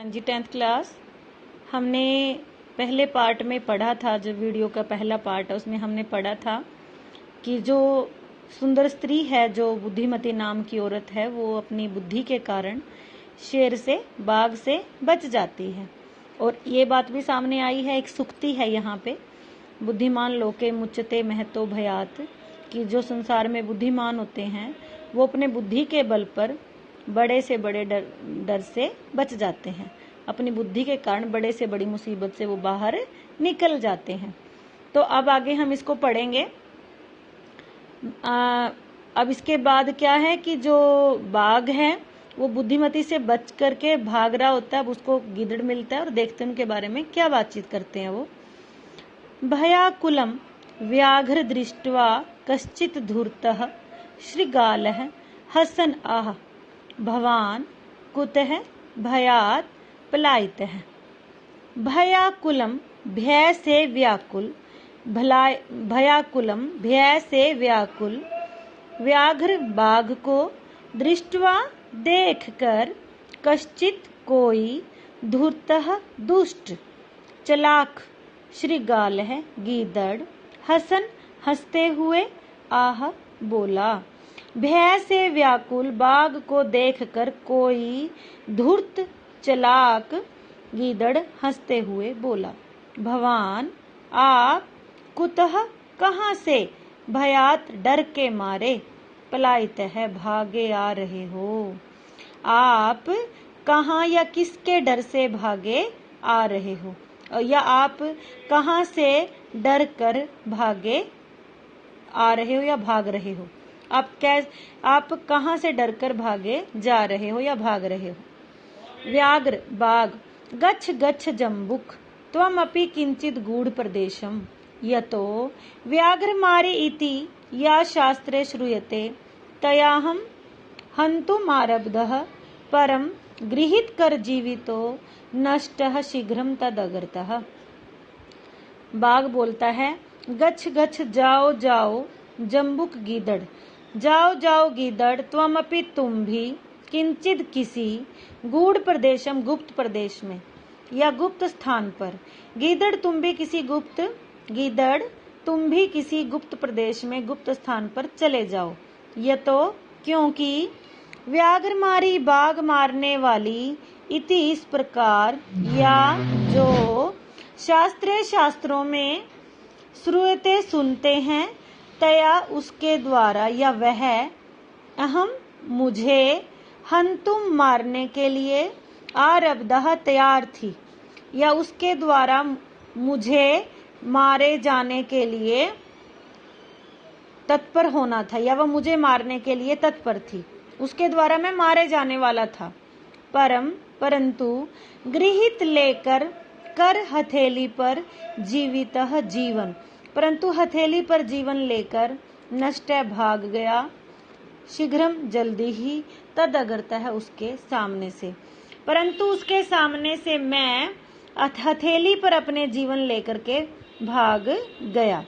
हाँ जी, 10th class. हमने पहले पार्ट में पढ़ा था, जो वीडियो का पहला पार्ट है उसमें हमने पढ़ा था कि जो सुंदर स्त्री है, जो बुद्धिमती नाम की औरत है, वो अपनी बुद्धि के कारण शेर से, बाघ से बच जाती है। और ये बात भी सामने आई है, एक सुक्ति है यहाँ पे, बुद्धिमान लोके मुच्यते महतो भयात, कि जो संसार में बुद्धिमान होते हैं वो अपने बुद्धि के बल पर बड़े से बड़े डर से बच जाते हैं। अपनी बुद्धि के कारण बड़े से बड़ी मुसीबत से वो बाहर निकल जाते हैं। तो अब आगे हम इसको पढ़ेंगे। अब इसके बाद क्या है कि जो बाघ है वो बुद्धिमती से बच करके भाग रहा होता है। अब उसको गिदड़ मिलता है और देखते हैं उनके बारे में क्या बातचीत करते हैं वो। भयाकुलम व्याघ्र दृष्ट्वा कश्चित धूर्तः श्रृगालः हसन आह भवान कुतः भयात पलायितः। भयाकुलम भय से व्याकुल, भयाकुलम भय से व्याकुल व्याघ्र बाघ को दृष्ट्वा देखकर कश्चित कोई धूर्तः दुष्ट चलाक श्रृगालः गीदड़ हसन हंसते हुए आह बोला। भय से व्याकुल बाघ को देखकर कोई धूर्त चलाक गीदड़ हंसते हुए बोला, भवान आप कुतः कहाँ से, भयात डर के मारे, पलायित है भागे आ रहे हो। आप कहाँ या किसके डर से भागे आ रहे हो, या आप कहाँ से डर कर भागे आ रहे हो या भाग रहे हो। आप कहाँ से डर कर भागे जा रहे हो या भाग रहे हो। व्याघ्र बाघ गच्छ गच्छ जम्बुक त्वमपि किंचित गूढ़ प्रदेशम यतो व्याघ्र मारे इति या शास्त्रे श्रूयते तयाहम हन्तुम आरब्धः परम गृहीत कर जीवितो नष्टः शीघ्रम तदगर्तः। बाघ बोलता है, गच्छ गच्छ जाओ जाओ जम्बुक गीदड़, जाओ जाओ गीदड़, त्वमपि तुम भी, किंचित किसी, गूढ़ प्रदेशम गुप्त प्रदेश में या गुप्त स्थान पर, गीदड़ तुम भी किसी गुप्त, गीदड़ तुम भी किसी गुप्त प्रदेश में गुप्त स्थान पर चले जाओ। यह तो क्योंकि व्याघ्र मारी बाघ मारने वाली इति इस प्रकार, या जो शास्त्रों में श्रूयते सुनते हैं, तया उसके द्वारा, या वह, अहम मुझे, हंतुम मारने के लिए, आरब्धः तैयार थी, या उसके द्वारा मुझे मारे जाने के लिए तत्पर होना था, या वह मुझे मारने के लिए तत्पर थी, उसके द्वारा मैं मारे जाने वाला था। परंतु गृहीत लेकर कर हथेली पर जीवितः जीवन, परंतु हथेली पर जीवन लेकर नष्ट भाग गया, शीघ्रम जल्दी ही, तद अगरता है उसके सामने से, परंतु उसके सामने से मैं हथेली पर अपने जीवन लेकर के भाग गया।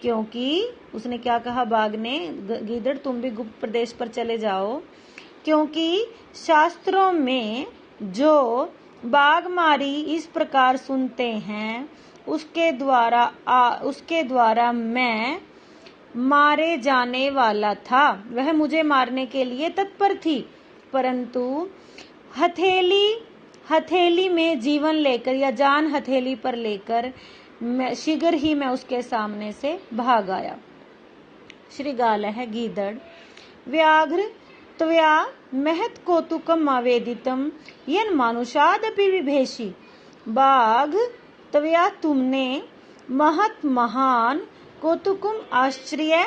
क्योंकि उसने क्या कहा बाघ ने, गीदड़ तुम भी गुप्त प्रदेश पर चले जाओ, क्योंकि शास्त्रों में जो बाघ मारी इस प्रकार सुनते हैं, उसके द्वारा मैं मारे जाने वाला था, वह मुझे मारने के लिए तत्पर थी, परंतु हथेली में जीवन लेकर या जान हथेली पर लेकर शीघ्र ही मैं उसके सामने से भाग आया। श्रृगालः गीदड़ व्याघ्र त्वया महत् कौतुकम आवेदितम यन मानुषादपि विभेषि। बाघ त्वया तुमने महत् महान कौतुकम आश्चर्य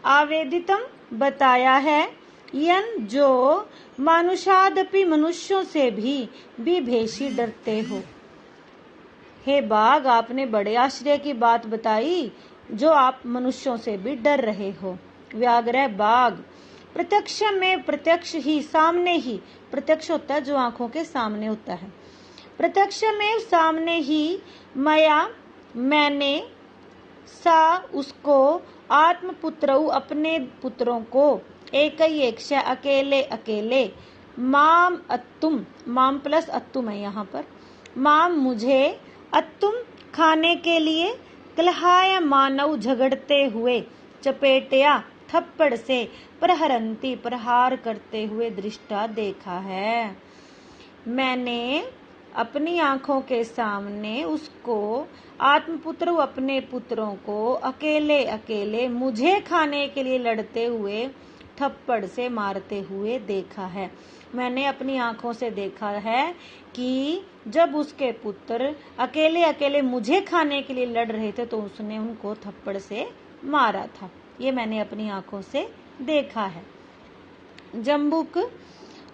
आवेदितम बताया है, यन जो मानुषादपि मनुष्यों से भी विभेषी डरते हो। हे बाघ, आपने बड़े आश्चर्य की बात बताई, जो आप मनुष्यों से भी डर रहे हो। व्याघ्र बाघ प्रत्यक्ष में, प्रत्यक्ष ही, सामने ही, प्रत्यक्ष होता है जो आंखों के सामने होता है, प्रत्यक्ष में सामने ही, मया मैंने, सा उसको, आत्मपुत्रौ अपने पुत्रों को, एक अकेले अकेले, माम अत्तुम, माम प्लस अत्तुम है यहाँ पर, माम मुझे, अत्तुम खाने के लिए, कलहाय मानव झगड़ते हुए, चपेटिया थप्पड़ से, प्रहरंती प्रहार करते हुए, दृष्टा देखा है। मैंने अपनी आंखों के सामने उसको, आत्मपुत्र अपने पुत्रों को अकेले अकेले मुझे खाने के लिए लड़ते हुए, थप्पड़ से मारते हुए देखा है। मैंने अपनी आंखों से देखा है कि जब उसके पुत्र अकेले अकेले मुझे खाने के लिए लड़ रहे थे तो उसने उनको थप्पड़ से मारा था। ये मैंने अपनी आंखों से देखा है। जम्बुक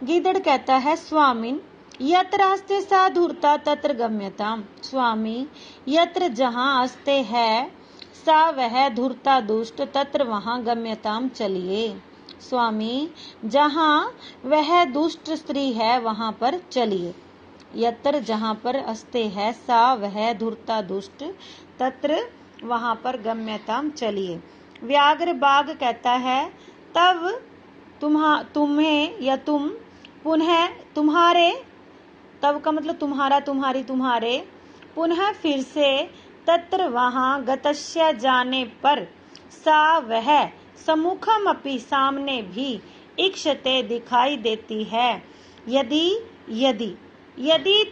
गीदड़ कहता है, स्वामिन यत्र आस्ते सा धूर्ता तत्र गम्यताम। स्वामी, यत्र जहाँ अस्ते है सा वह धूर्ता दुष्ट, तत्र वहाँ गम्यताम चलिए। स्वामी, जहाँ वह दुष्ट स्त्री है वहाँ पर चलिए। यत्र जहाँ पर अस्ते है सा वह धूर्ता दुष्ट, तत्र वहाँ पर गम्यताम चलिए। व्याघ्र बाघ कहता है, तब तुम्हें या तुम, पुनः तुम्हारे, तब का मतलब तुम्हारा, तुम्हारी, तुम्हारे, पुनः फिर से, तत्र वहाँ, गतस्य जाने पर, सा वह, सम्मुखम अपि सामने भी, इक्षते दिखाई देती है। यदि यदि यदि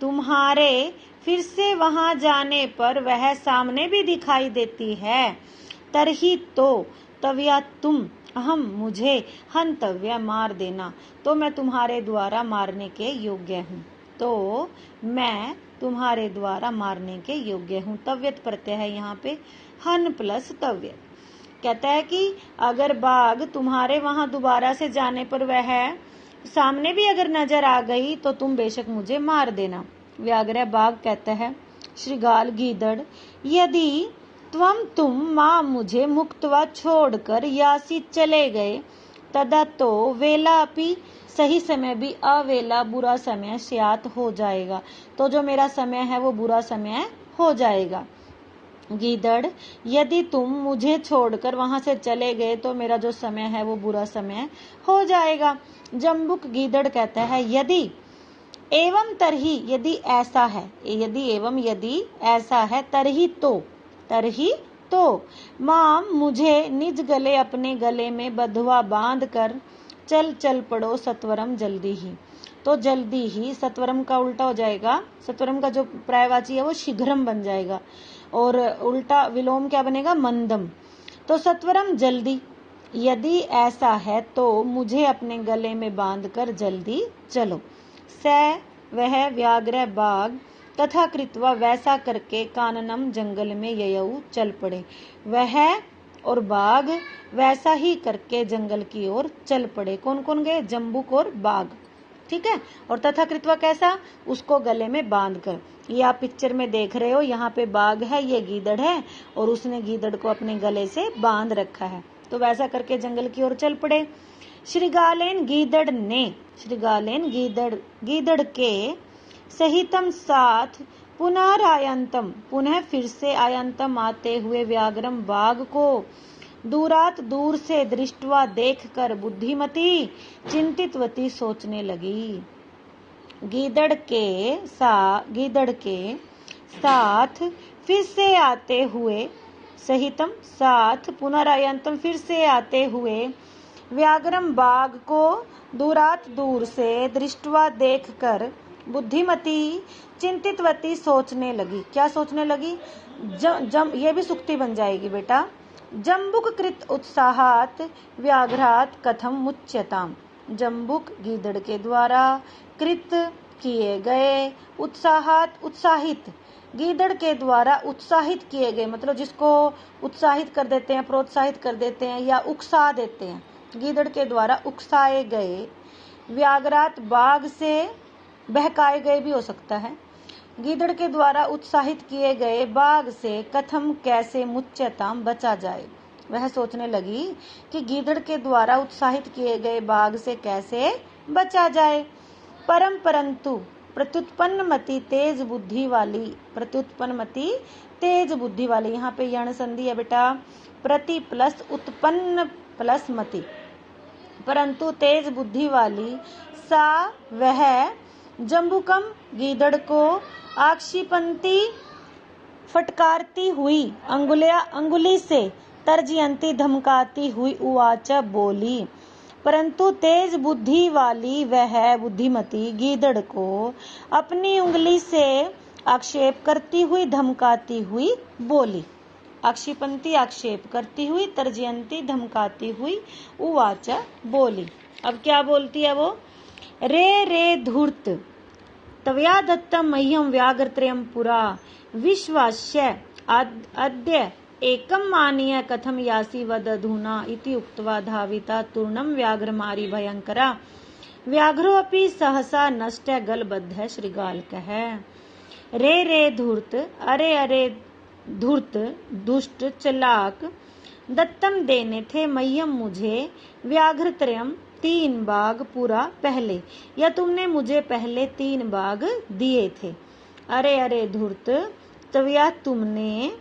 तुम्हारे फिर से वहाँ जाने पर वह सामने भी दिखाई देती है, तरही तो तव्या तुम, अहम मुझे, हंतव्य मार देना, तो मैं तुम्हारे द्वारा मारने के योग्य हूँ। तो मैं तुम्हारे द्वारा मारने के योग्य हूँ। तव्यत प्रत्यय है यहाँ पे, हन प्लस तव्य। कहता है कि अगर बाघ तुम्हारे वहां दोबारा से जाने पर वह सामने भी अगर नजर आ गई तो तुम बेशक मुझे मार देना। व्याघ्र बाघ कहता है, श्रृगाल गीदड़, यदि तुम माँ मुझे मुक्तवा छोड़कर यासी चले गए, तदा तो वेला अपि, सही समय भी अवेला बुरा समय स्यात हो जाएगा, तो जो मेरा समय है वो बुरा समय हो जाएगा। गीदड़, यदि तुम मुझे छोड़कर वहां से चले गए तो मेरा जो समय है वो बुरा समय हो जाएगा। जम्बुक गीदड़ कहता है, यदि एवं तरही, यदि ऐसा है, यदि ऐसा है, तरही तो माम मुझे निज गले, अपने गले में बंधवा बांध कर, चल पड़ो सत्वरम, जल्दी ही। तो जल्दी ही सत्वरम का उल्टा हो जाएगा, सत्वरम का जो पर्यायवाची है वो शीघ्रम बन जाएगा और उल्टा विलोम क्या बनेगा, मंदम। तो सत्वरम जल्दी, यदि ऐसा है तो मुझे अपने गले में बांधकर जल्दी चलो। स वह व्याघ्र बाघ, तथा कृत्वा वैसा करके, काननम जंगल में ययऊ चल पड़े। वह और बाघ वैसा ही करके जंगल की ओर चल पड़े। कौन कौन गए, जम्बुक और बाघ, ठीक है। और तथा कृत्वा कैसा, उसको गले में बांध कर। ये आप पिक्चर में देख रहे हो, यहाँ पे बाघ है, ये गीदड़ है और उसने गीदड़ को अपने गले से बांध रखा है। तो वैसा करके जंगल की ओर चल पड़े। श्रृगालेन गीदड़ ने, श्रृगालेन गीदड़ के सहितम साथ, पुनरायंतम, पुनः फिर से, आयंतम आते हुए, व्याघ्रम बाघ को, दूरात दूर से, दृष्टवा देख कर, बुद्धिमती चिंतितवती सोचने लगी। गीदड़ के साथ फिर से आते हुए, सहितम साथ, पुनरायंतम फिर से आते हुए, व्याघ्रम बाघ को दूरात दूर से, दृष्टवा देख कर, बुद्धिमती चिंतितवती सोचने लगी। क्या सोचने लगी, ये भी सुक्ति बन जाएगी बेटा। जम्बुक कृत उत्साहात व्याघ्रात कथम मुच्यताम। जम्बुक गीदड़ के द्वारा, कृत किए गए, उत्साहात उत्साहित, गीदड़ के द्वारा उत्साहित किए गए, मतलब जिसको उत्साहित कर देते हैं, प्रोत्साहित कर देते हैं या उकसा देते हैं, गीदड़ के द्वारा उकसाए गए। व्याघ्रात बाघ से बहकाए गए भी हो सकता है। गीदड़ के द्वारा उत्साहित किए गए बाघ से, कथम कैसे, मुच्यताम बचा जाए। वह सोचने लगी कि गीदड़ के द्वारा उत्साहित किए गए बाघ से कैसे बचा जाए। परंतु प्रत्युत्पन्नमति तेज बुद्धि वाली, प्रत्युत्पन्नमति तेज बुद्धि वाली, यहाँ पे यण संधि है बेटा, प्रति प्लस उत्पन्न प्लस मति, परंतु तेज बुद्धि वाली सा वह जम्बुकम गीदड़ को आक्षिपंती फटकारती हुई अंगुली से तर्जयंती धमकाती हुई उवाच बोली। परंतु तेज बुद्धि वाली वह बुद्धिमती गीदड़ को अपनी उंगली से आक्षेप करती हुई धमकाती हुई बोली। आक्षिपंती आक्षेप करती हुई, तर्जयंती धमकाती हुई, उवाच बोली। अब क्या बोलती है वो? रे रे धूर्त तवया दत्तम मह्यम व्याघ्रत्रयम पुरा विश्वास्य अद्य एकम मानीय कथम यासी वदधुना इति उक्त्वा धाविता तूर्णम व्याघ्रमारी भयंकरा व्याघ्रोऽपि सहसा नष्ट गलबद्ध श्रीगालकः। रे रे धूर्त, अरे अरे धूर्त, दुष्ट चालाक, दत्तम देने थे मह्यम मुझे, व्याघ्रत्रयम 3 बाघ पूरा पहले, या तुमने मुझे पहले 3 बाघ दिए थे। अरे अरे धूर्त, तवया तुमने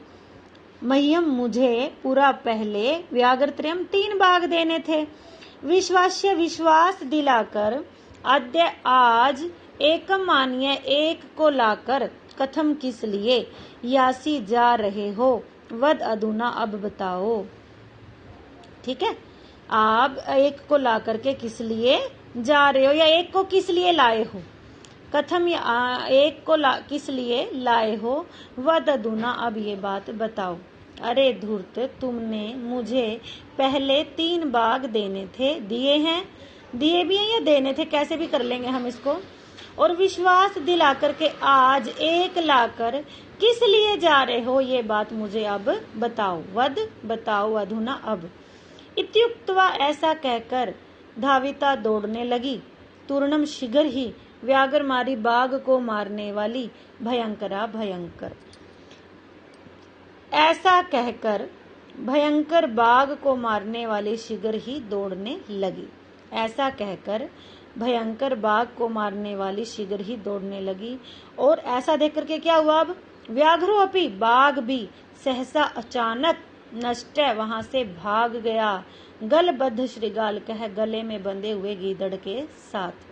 मह्यम मुझे पूरा पहले व्याघ्रत्रयम 3 बाघ देने थे। विश्वास्य विश्वास दिलाकर, अद्य आज, एकम मानिए एक को लाकर, कथम किस लिए, यासी जा रहे हो, वद अधुना अब बताओ। ठीक है, आप एक को ला करके किस लिए जा रहे हो, या एक को किस लिए लाए हो, कथम एक को किस लिए लाए हो, वद अधुना अब ये बात बताओ। अरे धूर्त, तुमने मुझे पहले 3 बाघ देने थे, दिए हैं, दिए भी हैं या देने थे, कैसे भी कर लेंगे हम इसको। और विश्वास दिला करके आज 1 लाकर किस लिए जा रहे हो, ये बात मुझे अब बताओ। वद बताओ, अधुना अब। इत्युक्त्वा ऐसा कहकर धाविता दौड़ने लगी। तूर्णम शीघ्र ही, व्याघ्र मारी बाघ को मारने वाली, भयंकरा भयंकर। ऐसा कहकर भयंकर बाघ को मारने वाली शीघ्र ही दौड़ने लगी। ऐसा कहकर भयंकर बाघ को मारने वाली शीघ्र ही दौड़ने लगी। और ऐसा देख करके क्या हुआ? अब व्याघ्रो अपि, बाघ भी, सहसा अचानक, नष्ट वहां से भाग गया, गलबद्ध श्रीगाल कह, गले में बंधे हुए गीदड़ के साथ।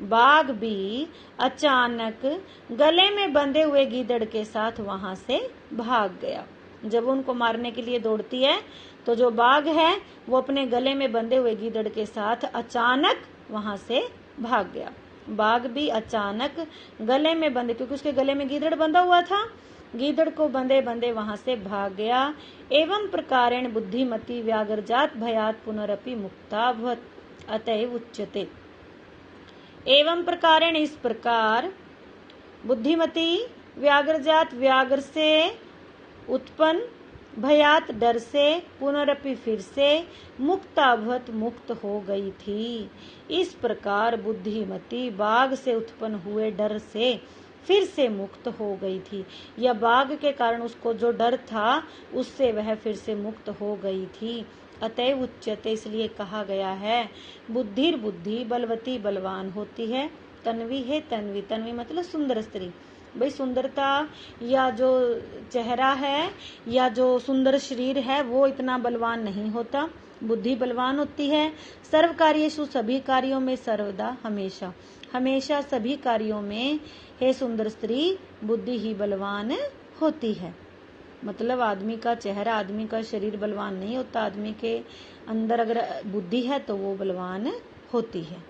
बाघ भी अचानक गले में बंधे हुए गीदड़ के साथ वहां से भाग गया। जब उनको मारने के लिए दौड़ती है तो जो बाघ है वो अपने गले में बंधे हुए गीदड़ के साथ अचानक वहां से भाग गया। बाघ भी अचानक गले में बंधे, क्योंकि उसके गले में गीदड़ बंधा हुआ था, गीदड़ को बंधे बंधे वहां से भाग गया। एवं प्रकारेण बुद्धिमती व्याघ्रजात भयात पुनरपि मुक्ताभवत अतएव उच्यते। एवं प्रकारेण, इस प्रकार, बुद्धिमती व्याघ्रजात, व्याघ्र से उत्पन्न, भयात डर से, पुनरपि फिर से, मुक्ताभवत मुक्त हो गई थी। इस प्रकार बुद्धिमती बाघ से उत्पन्न हुए डर से फिर से मुक्त हो गई थी, या बाघ के कारण उसको जो डर था उससे वह फिर से मुक्त हो गई थी। अतएव उच्यते, इसलिए कहा गया है, बुद्धिर बुद्धि, बलवती बलवान होती है, तन्वी है तन्वी, तन्वी मतलब सुंदर स्त्री। भाई सुंदरता या जो चेहरा है या जो सुंदर शरीर है वो इतना बलवान नहीं होता, बुद्धि बलवान होती है। सर्व कार्येषु, सभी कार्यों में, सर्वदा हमेशा, हमेशा सभी कार्यों में, हे सुंदर स्त्री, बुद्धि ही बलवान होती है। मतलब आदमी का चेहरा, आदमी का शरीर बलवान नहीं होता, आदमी के अंदर अगर बुद्धि है तो वो बलवान होती है।